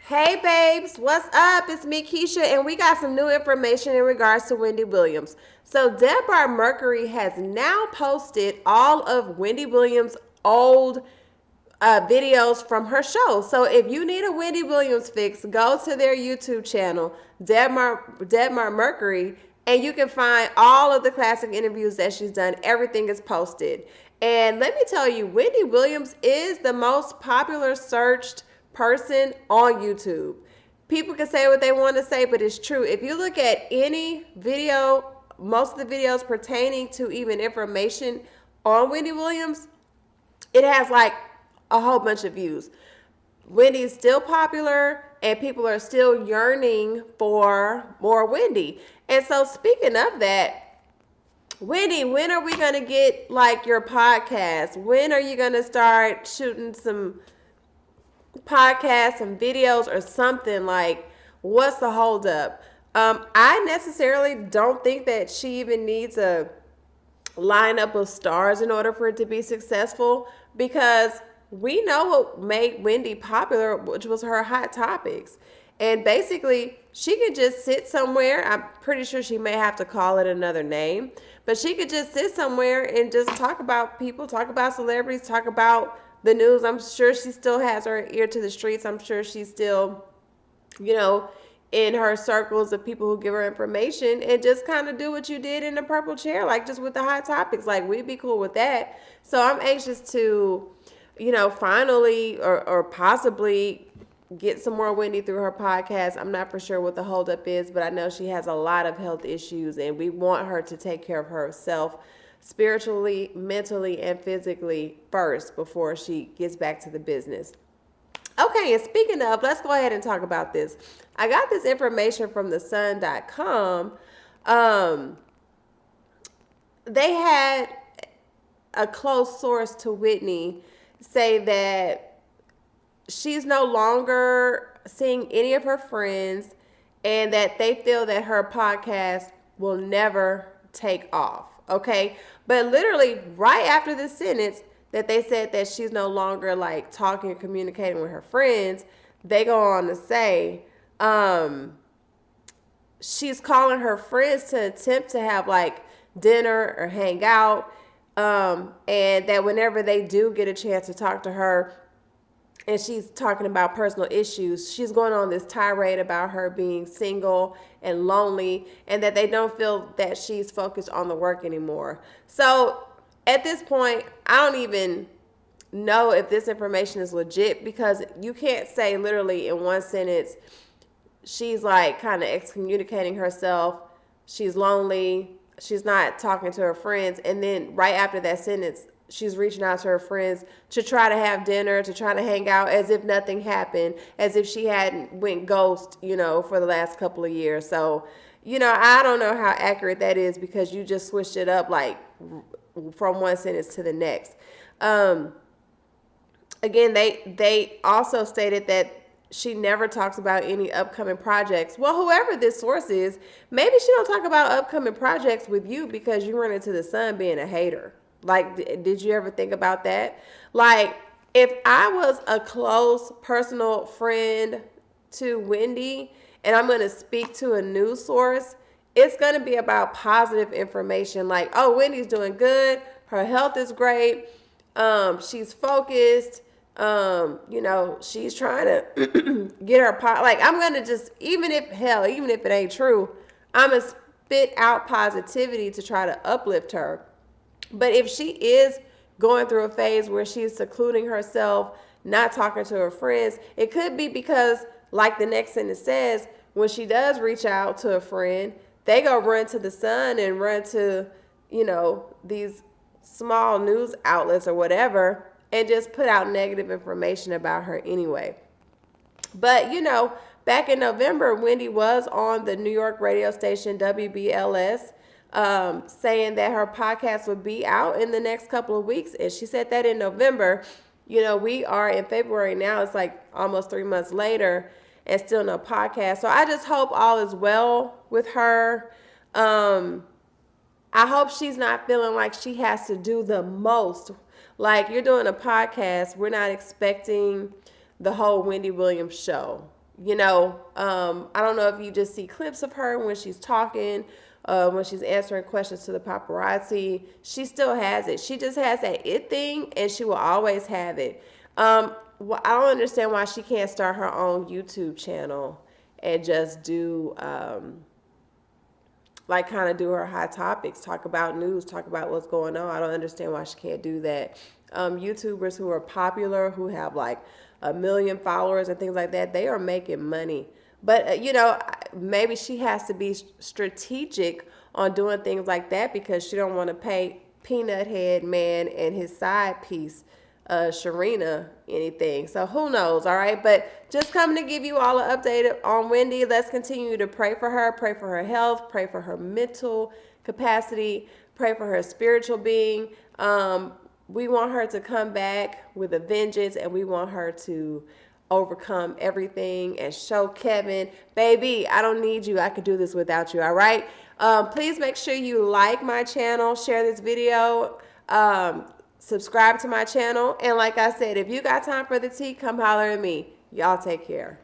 Hey babes, what's up? It's me, Keisha, and we got some new information in regards to Wendy Williams. So, debmar-mercury has now posted all of Wendy Williams' old videos from her show. So, if you need a Wendy Williams fix, go to their YouTube channel, debmar-mercury, and you can find all of the classic interviews that she's done. Everything is posted. And let me tell you, Wendy Williams is the most popular searched person on YouTube. People can say what they want to say, but it's true. If you look at any video, most of the videos pertaining to even information on Wendy Williams, it has like a whole bunch of views. Wendy's still popular and people are still yearning for more Wendy. And so speaking of that, Wendy, when are we going to get like your podcast? When are you going to start shooting some podcasts and videos or something? Like, what's the holdup? I necessarily don't think that she even needs a lineup of stars in order for it to be successful, because we know what made Wendy popular, which was her hot topics. And basically, she could just sit somewhere. I'm pretty sure she may have to call it another name, but she could just sit somewhere and just talk about people, talk about celebrities, talk about the news. I'm sure she still has her ear to the streets. I'm sure she's still, in her circles of people who give her information, and just kind of do what you did in the purple chair, like just with the hot topics. Like, we'd be cool with that. So I'm anxious to, finally or possibly get some more Wendy through her podcast. I'm not for sure what the holdup is, but I know she has a lot of health issues, and we want her to take care of herself spiritually, mentally, and physically first before she gets back to the business. Okay, and speaking of, let's go ahead and talk about this. I got this information from thesun.com. They had a close source to Whitney say that she's no longer seeing any of her friends and that they feel that her podcast will never take off. Okay, but literally right after this sentence that they said that she's no longer like talking or communicating with her friends, they go on to say she's calling her friends to attempt to have like dinner or hang out, and that whenever they do get a chance to talk to her and she's talking about personal issues, she's going on this tirade about her being single and lonely, and that they don't feel that she's focused on the work anymore. So at this point, I don't even know if this information is legit, because you can't say literally in one sentence she's like kind of excommunicating herself, she's lonely, she's not talking to her friends, and then right after that sentence she's reaching out to her friends to try to have dinner, to try to hang out, as if nothing happened, as if she hadn't went ghost, for the last couple of years. So, I don't know how accurate that is, because you just switched it up like from one sentence to the next. Again, they also stated that she never talks about any upcoming projects. Well, whoever this source is, maybe she don't talk about upcoming projects with you because you run into the Sun being a hater. Like, did you ever think about that? Like, if I was a close personal friend to Wendy and I'm going to speak to a news source, it's going to be about positive information. Like, oh, Wendy's doing good. Her health is great. She's focused. She's trying to get her like, I'm going to just, even if it ain't true, I'm going to spit out positivity to try to uplift her. But if she is going through a phase where she's secluding herself, not talking to her friends, it could be because, like the next sentence says, when she does reach out to a friend, they go run to the Sun and run to, these small news outlets or whatever, and just put out negative information about her anyway. But, back in November, Wendy was on the New York radio station WBLS, saying that her podcast would be out in the next couple of weeks. And she said that in November. We are in February now. It's like almost 3 months later and still no podcast. So I just hope all is well with her. I hope she's not feeling like she has to do the most. Like, you're doing a podcast. We're not expecting the whole Wendy Williams show. I don't know if you just see clips of her when she's talking, when she's answering questions to the paparazzi. She still has it. She just has that it thing, and she will always have it. I don't understand why she can't start her own YouTube channel and just do like kind of do her hot topics, talk about news, talk about what's going on. I don't understand why she can't do that. YouTubers who are popular, who have like 1 million followers and things like that, they are making money. But, maybe she has to be strategic on doing things like that because she don't want to pay Peanut Head Man and his side piece, Sharina, anything. So who knows, all right? But just coming to give you all an update on Wendy. Let's continue to pray for her health, pray for her mental capacity, pray for her spiritual being. We want her to come back with a vengeance, and we want her to overcome everything and show Kevin, baby, I don't need you. I could do this without you, all right? Please make sure you like my channel, share this video, subscribe to my channel. And like I said, if you got time for the tea, come holler at me. Y'all take care.